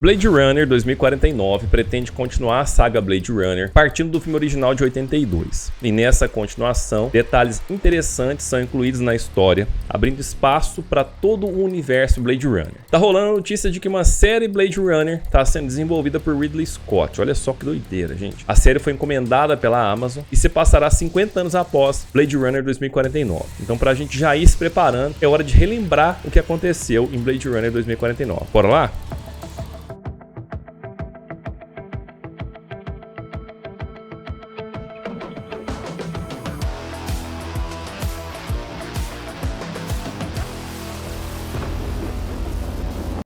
Blade Runner 2049 pretende continuar a saga Blade Runner partindo do filme original de 82. E nessa continuação, detalhes interessantes são incluídos na história, abrindo espaço para todo o universo Blade Runner. Tá rolando a notícia de que uma série Blade Runner está sendo desenvolvida por Ridley Scott. Olha só que doideira, gente. A série foi encomendada pela Amazon e se passará 50 anos após Blade Runner 2049. Então, pra gente já ir se preparando, é hora de relembrar o que aconteceu em Blade Runner 2049. Bora lá?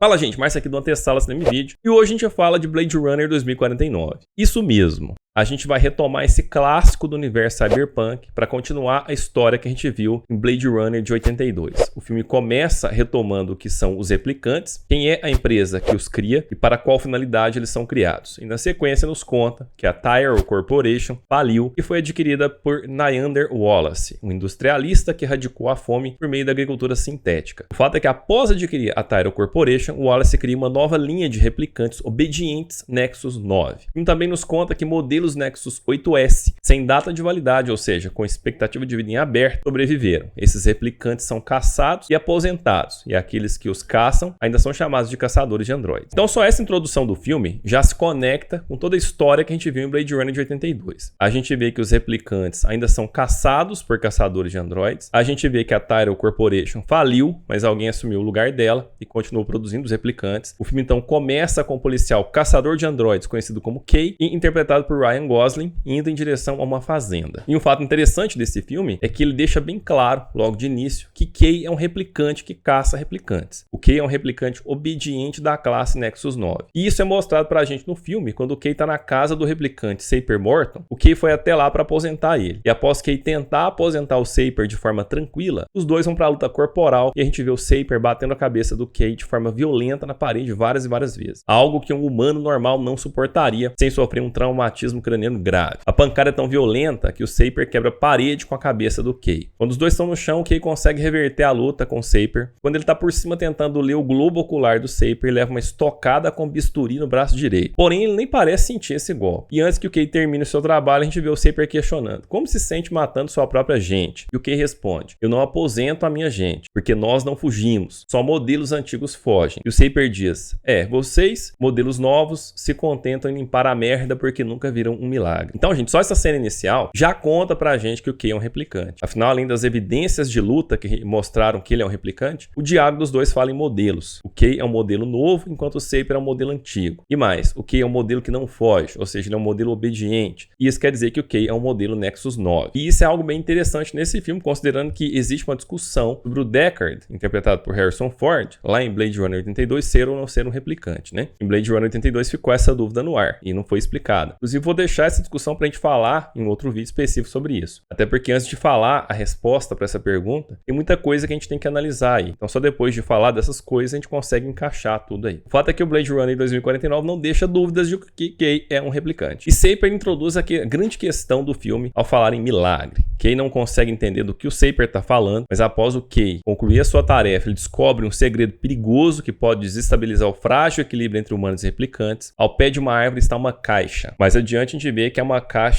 Fala, gente, Márcio aqui do Antessala Cinema e Vídeo, e hoje a gente fala de Blade Runner 2049. Isso mesmo, a gente vai retomar esse clássico do universo cyberpunk para continuar a história que a gente viu em Blade Runner de 82. O filme começa retomando o que são os replicantes, quem é a empresa que os cria e para qual finalidade eles são criados. E na sequência nos conta que a Tyrell Corporation faliu e foi adquirida por Nyander Wallace, um industrialista que erradicou a fome por meio da agricultura sintética. O fato é que após adquirir a Tyrell Corporation, Wallace cria uma nova linha de replicantes obedientes Nexus 9. E também nos conta que modelos Nexus 8S, sem data de validade, ou seja, com expectativa de vida em aberto, sobreviveram. Esses replicantes são caçados e aposentados, e aqueles que os caçam ainda são chamados de caçadores de androides. Então só essa introdução do filme já se conecta com toda a história que a gente viu em Blade Runner de 82. A gente vê que os replicantes ainda são caçados por caçadores de androides, a gente vê que a Tyrell Corporation faliu, mas alguém assumiu o lugar dela e continuou produzindo os replicantes. O filme então começa com o policial caçador de androides, conhecido como Kay, e interpretado por Ryan Gosling, indo em direção a uma fazenda. E um fato interessante desse filme é que ele deixa bem claro, logo de início, que Kay é um replicante que caça replicantes. O Kay é um replicante obediente da classe Nexus 9. E isso é mostrado pra gente no filme, quando o Kay tá na casa do replicante Saper Morton, o Kay foi até lá pra aposentar ele. E após Kay tentar aposentar o Saper de forma tranquila, os dois vão pra luta corporal e a gente vê o Saper batendo a cabeça do Kay de forma violenta na parede várias e várias vezes. Algo que um humano normal não suportaria sem sofrer um traumatismo craniano grave. A pancada é tão violenta que o Saper quebra a parede com a cabeça do Kay. Quando os dois estão no chão, o Kay consegue reverter a luta com o Saper. Quando ele tá por cima tentando ler o globo ocular do Saper, leva uma estocada com bisturi no braço direito. Porém, ele nem parece sentir esse golpe. E antes que o Kay termine o seu trabalho, a gente vê o Saper questionando: como se sente matando sua própria gente? E o Kay responde: eu não aposento a minha gente, porque nós não fugimos. Só modelos antigos fogem. E o Saper diz: vocês, modelos novos, se contentam em limpar a merda porque nunca viram um milagre. Então, gente, só essa cena inicial já conta pra gente que o Kay é um replicante. Afinal, além das evidências de luta que mostraram que ele é um replicante, o diálogo dos dois fala em modelos. O Kay é um modelo novo, enquanto o Saper é um modelo antigo. E mais, o Kay é um modelo que não foge, ou seja, ele é um modelo obediente. E isso quer dizer que o Kay é um modelo Nexus 9. E isso é algo bem interessante nesse filme, considerando que existe uma discussão sobre o Deckard, interpretado por Harrison Ford, lá em Blade Runner 82, ser ou não ser um replicante, né? Em Blade Runner 82 ficou essa dúvida no ar e não foi explicada. Inclusive, vou deixar essa discussão pra gente falar em outro vídeo específico sobre isso. Até porque antes de falar a resposta para essa pergunta, tem muita coisa que a gente tem que analisar aí. Então só depois de falar dessas coisas a gente consegue encaixar tudo aí. O fato é que o Blade Runner 2049 não deixa dúvidas de que Kay é um replicante. E Saper introduz a grande questão do filme ao falar em milagre. Kay não consegue entender do que o Saper tá falando, mas após o Kay concluir a sua tarefa, ele descobre um segredo perigoso que pode desestabilizar o frágil equilíbrio entre humanos e replicantes. Ao pé de uma árvore está uma caixa. Mais adiante a gente vê que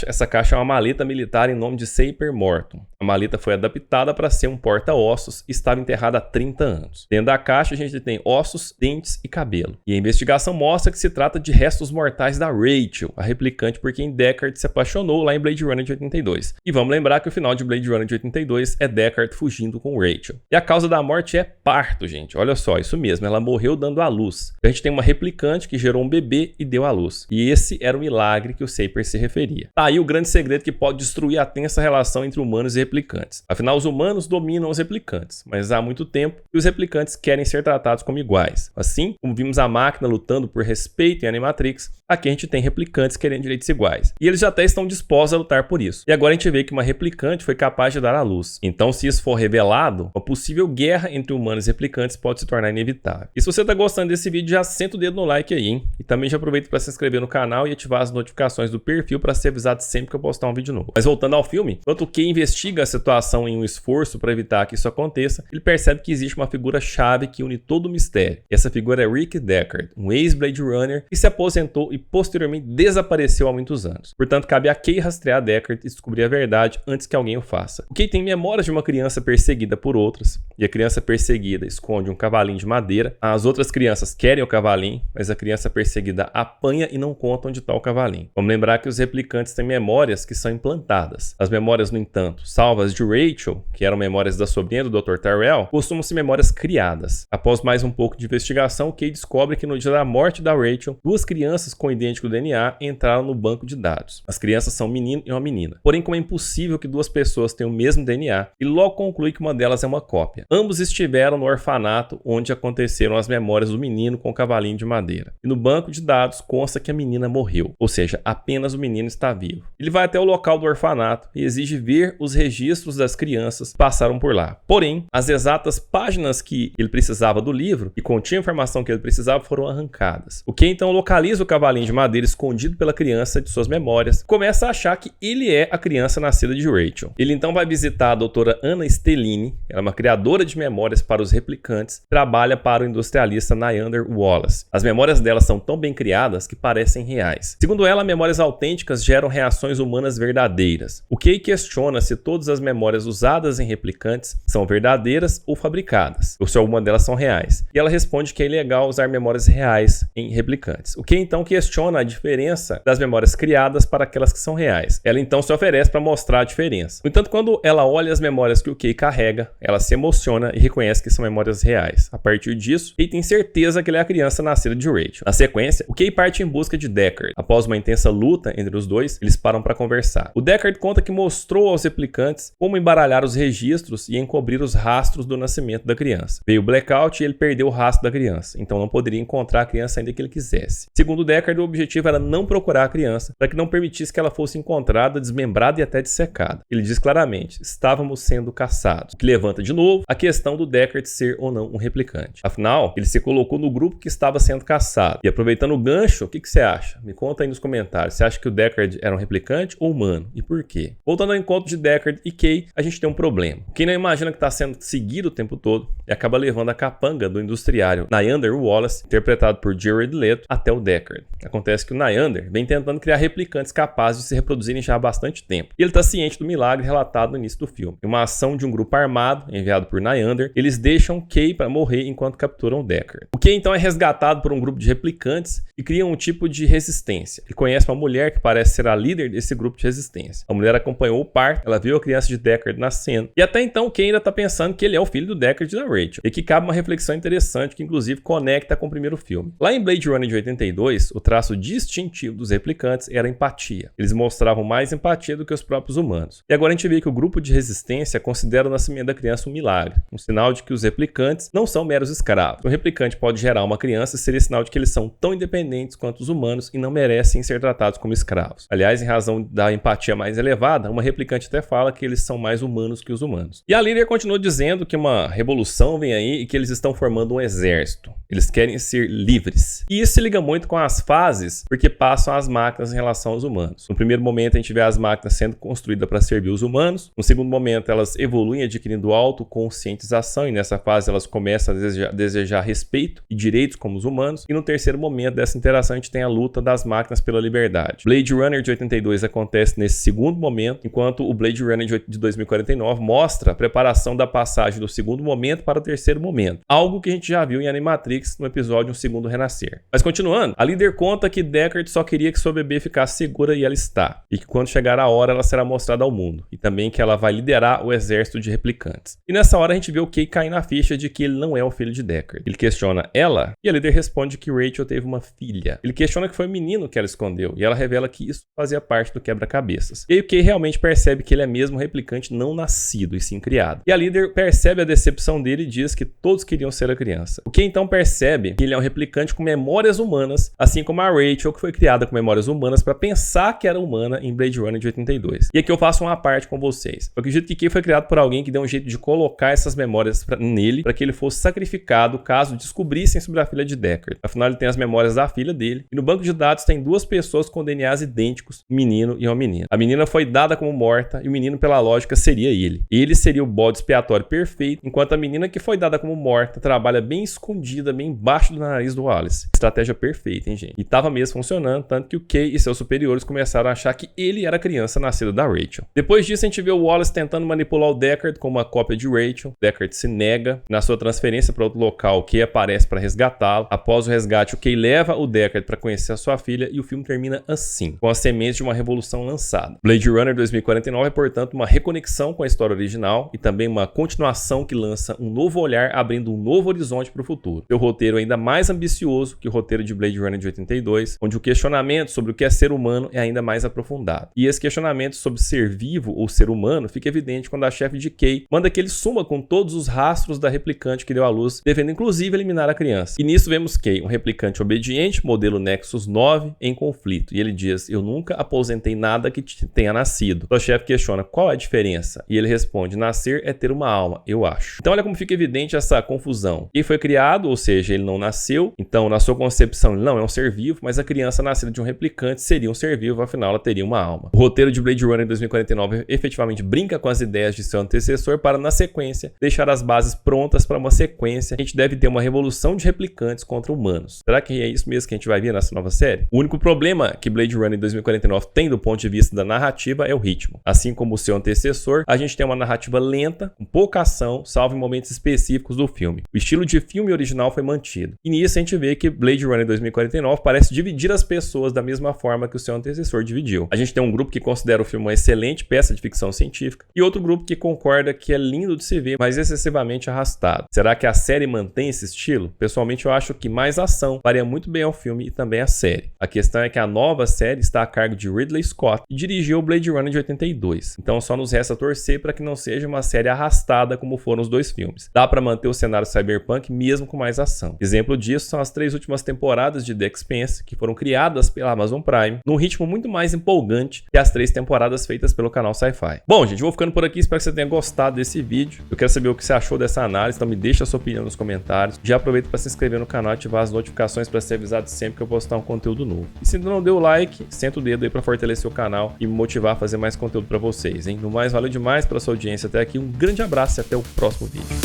essa caixa é uma maleta militar em nome de Saper Morton. A maleta foi adaptada para ser um porta-ossos e estava enterrada há 30 anos. Dentro da caixa a gente tem ossos, dentes e cabelo. E a investigação mostra que se trata de restos mortais da Rachel, a replicante por quem Deckard se apaixonou lá em Blade Runner de 82. E vamos lembrar que o final de Blade Runner de 82 é Deckard fugindo com Rachel. E a causa da morte é parto, gente. Olha só, isso mesmo, ela morreu dando à luz. A gente tem uma replicante que gerou um bebê e deu à luz. E esse era o milagre que o Saper se referia. Tá aí o grande segredo que pode destruir a tensa relação entre humanos e replicantes. Afinal, os humanos dominam os replicantes, mas há muito tempo que os replicantes querem ser tratados como iguais. Assim, como vimos a máquina lutando por respeito em Animatrix, aqui a gente tem replicantes querendo direitos iguais. E eles já até estão dispostos a lutar por isso. E agora a gente vê que uma replicante foi capaz de dar à luz. Então, se isso for revelado, uma possível guerra entre humanos e replicantes pode se tornar inevitável. E se você tá gostando desse vídeo, já senta o dedo no like aí, hein? E também já aproveita para se inscrever no canal e ativar as notificações do perfil para ser avisado sempre que eu postar um vídeo novo. Mas voltando ao filme, enquanto o Kay investiga a situação em um esforço para evitar que isso aconteça, ele percebe que existe uma figura-chave que une todo o mistério. E essa figura é Rick Deckard, um ex-Blade Runner que se aposentou e posteriormente desapareceu há muitos anos. Portanto, cabe a Kay rastrear Deckard e descobrir a verdade antes que alguém o faça. O Kay tem memórias de uma criança perseguida por outras, e a criança perseguida esconde um cavalinho de madeira. As outras crianças querem o cavalinho, mas a criança perseguida apanha e não conta onde está o cavalinho. Vamos lembrar que os replicantes têm memórias que são implantadas. As memórias, no entanto, salvas de Rachel, que eram memórias da sobrinha do Dr. Tyrell, costumam ser memórias criadas. Após mais um pouco de investigação, Kay descobre que no dia da morte da Rachel, duas crianças com idêntico DNA entraram no banco de dados. As crianças são um menino e uma menina. Porém, como é impossível que duas pessoas tenham o mesmo DNA, ele logo conclui que uma delas é uma cópia. Ambos estiveram no orfanato onde aconteceram as memórias do menino com o cavalinho de madeira. E no banco de dados consta que a menina morreu, ou seja, apenas o menino está vivo. Ele vai até o local do orfanato e exige ver os registros das crianças que passaram por lá. Porém, as exatas páginas que ele precisava do livro e continha a informação que ele precisava foram arrancadas. O que então localiza o cavalinho de madeira escondido pela criança de suas memórias, começa a achar que ele é a criança nascida de Rachel. Ele então vai visitar a doutora Anna Stellini, ela é uma criadora de memórias para os replicantes, trabalha para o industrialista Nyander Wallace. As memórias dela são tão bem criadas que parecem reais. Segundo ela, memórias autênticas geram reações humanas verdadeiras. O Kay questiona se todas as memórias usadas em replicantes são verdadeiras ou fabricadas, ou se alguma delas são reais. E ela responde que é ilegal usar memórias reais em replicantes. O Kay então questiona a diferença das memórias criadas para aquelas que são reais. Ela então se oferece para mostrar a diferença. No entanto, quando ela olha as memórias que o Kay carrega, ela se emociona e reconhece que são memórias reais. A partir disso, Kay tem certeza que ele é a criança nascida de Rachel. Na sequência, o Kay parte em busca de Deckard. Após uma intensa luta entre os dois, eles param para conversar. O Deckard conta que mostrou aos replicantes como embaralhar os registros e encobrir os rastros do nascimento da criança. Veio o blackout e ele perdeu o rastro da criança, então não poderia encontrar a criança ainda que ele quisesse. Segundo o Deckard, o objetivo era não procurar a criança, para que não permitisse que ela fosse encontrada, desmembrada e até dissecada. Ele diz claramente: estávamos sendo caçados, o que levanta de novo a questão do Deckard ser ou não um replicante. Afinal, ele se colocou no grupo que estava sendo caçado. E aproveitando o gancho, o que você acha? Me conta aí nos comentários. Você acha que o Deckard era um replicante ou humano? E por quê? Voltando ao encontro de Deckard e Kay, a gente tem um problema. Quem não imagina que está sendo seguido o tempo todo e acaba levando a capanga do industriário Nyander Wallace, interpretado por Jared Leto, até o Deckard. Acontece que o Nyander vem tentando criar replicantes capazes de se reproduzirem já há bastante tempo. E ele está ciente do milagre relatado no início do filme. Em uma ação de um grupo armado, enviado por Nyander, eles deixam Kay para morrer enquanto capturam o Deckard. O Kay então é resgatado por um grupo de replicantes e cria um tipo de resistência. Ele conhece uma mulher que parece ser a líder desse grupo de resistência. A mulher acompanhou o parto, ela viu a criança de Deckard nascendo. E até então, Kay ainda está pensando que ele é o filho do Deckard e da Rachel. E que cabe uma reflexão interessante que inclusive conecta com o primeiro filme. Lá em Blade Runner de 82, o traço distintivo dos replicantes era a empatia. Eles mostravam mais empatia do que os próprios humanos. E agora a gente vê que o grupo de resistência considera o nascimento da criança um milagre, um sinal de que os replicantes não são meros escravos. Um replicante pode gerar uma criança e seria sinal de que eles são tão independentes quanto os humanos e não merecem ser tratados como escravos. Aliás, em razão da empatia mais elevada, uma replicante até fala que eles são mais humanos que os humanos. E a líder continua dizendo que uma revolução vem aí e que eles estão formando um exército. Eles querem ser livres. E isso se liga muito com as fases, porque passam as máquinas em relação aos humanos. No primeiro momento, a gente vê as máquinas sendo construídas para servir os humanos. No segundo momento, elas evoluem adquirindo autoconscientização, e nessa fase elas começam a desejar respeito e direitos como os humanos. E no terceiro momento dessa interação, a gente tem a luta das máquinas pela liberdade. Blade Runner de 82 acontece nesse segundo momento, enquanto o Blade Runner de 2049 mostra a preparação da passagem do segundo momento para o terceiro momento. Algo que a gente já viu em Animatrix no episódio Um Segundo Renascer. Mas continuando, a líder conta que Deckard só queria que sua bebê ficasse segura e ela está. E que quando chegar a hora, ela será mostrada ao mundo. E também que ela vai liderar o exército de replicantes. E nessa hora a gente vê o Kay cair na ficha de que ele não é o filho de Deckard. Ele questiona ela e a líder responde que Rachel teve uma filha. Ele questiona que foi o menino que ela escondeu e ela revela que isso fazia parte do quebra-cabeças. E aí o Kay realmente percebe que ele é mesmo um replicante não nascido e sim criado. E a líder percebe a decepção dele e diz que todos queriam ser a criança. O Kay então percebe que ele é um replicante com memórias humanas, assim como a Rachel, que foi criada com memórias humanas para pensar que era humana em Blade Runner de 82. E aqui eu faço uma parte com vocês. Eu acredito que Kay foi criado por alguém que deu um jeito de colocar essas memórias nele para que ele fosse sacrificado caso descobrissem sobre a filha de Deckard. Afinal, ele tem as memórias da filha dele. E no banco de dados tem duas pessoas com DNAs idênticos, um menino e uma menina. A menina foi dada como morta e o menino, pela lógica, seria ele. Ele seria o bode expiatório perfeito, enquanto a menina que foi dada como morta trabalha bem escondida, bem embaixo do nariz do Wallace. Estratégia perfeita, hein, gente? E tava mesmo funcionando, tanto que o Kay e seus superiores começaram a achar que ele era a criança nascida da Rachel. Depois disso, a gente vê o Wallace tentando manipular o Deckard com uma cópia de Rachel. Deckard se nega. Na sua transferência para outro local, o Kay aparece para resgatá-lo. Após o resgate, o Kay leva o Deckard para conhecer a sua filha e o filme termina assim, com as sementes de uma revolução lançada. Blade Runner 2049 é, portanto, uma reconexão com a história original e também uma continuação que lança um novo olhar, abrindo um novo horizonte para o futuro. Seu roteiro é ainda mais ambicioso que o roteiro de Blade Runner de 82, onde o questionamento sobre o que é ser humano é ainda mais aprofundado. E esse questionamento sobre ser vivo ou ser humano fica evidente quando a chefe de Kay manda que ele suma com todos os rastros da replicante que deu à luz, devendo inclusive eliminar a criança. E nisso vemos Kay, um replicante obediente, modelo Nexus 9, em conflito. E ele diz: eu nunca aposentei nada que tenha nascido. Sua chefe questiona: qual é a diferença? E ele responde: nascer é ter uma alma, eu acho. Então olha como fica evidente essa confusão. Kay foi criado, ou seja, ele não nasceu, então na sua concepção ele não é um ser vivo, mas a criança nascida de um replicante seria um ser vivo, afinal ela teria uma alma. O roteiro de Blade Runner 2049 efetivamente brinca com as ideias de seu antecessor para, na sequência, deixar as bases prontas para uma sequência. A gente deve ter uma revolução de replicantes contra humanos. Será que é isso mesmo que a gente vai ver nessa nova série? O único problema que Blade Runner 2049 tem do ponto de vista da narrativa é o ritmo. Assim como o seu antecessor, a gente tem uma narrativa lenta, com pouca ação, salvo em momentos específicos do filme. O estilo de filme original foi mantido. E nisso a gente vê que Blade Runner 2049 parece dividir as pessoas da mesma forma que o seu antecessor dividiu. A gente tem um grupo que considera o filme uma excelente peça de ficção científica e outro grupo que concorda que é lindo de se ver, mas excessivamente arrastado. Será que a série mantém esse estilo? Pessoalmente, eu acho que mais ação faria muito bem ao filme e também à série. A questão é que a nova série está a cargo de Ridley Scott, que dirigiu o Blade Runner de 82. Então só nos resta torcer para que não seja uma série arrastada como foram os dois filmes. Dá para manter o cenário cyberpunk mesmo com mais ação. Exemplo disso são as 3 últimas temporadas de The Expanse, que foram criadas pela Amazon Prime, num ritmo muito mais empolgante que as 3 temporadas feitas pelo canal Sci-Fi. Bom, gente, vou ficando por aqui, espero que você tenha gostado desse vídeo. Eu quero saber o que você achou dessa análise, então me deixa a sua opinião nos comentários. Já aproveita para se inscrever no canal e ativar as notificações para ser avisado sempre que eu postar um conteúdo novo. E se ainda não deu o like, senta o dedo aí para fortalecer o canal e me motivar a fazer mais conteúdo para vocês, hein? No mais, valeu demais pela sua audiência até aqui, um grande abraço e até o próximo vídeo.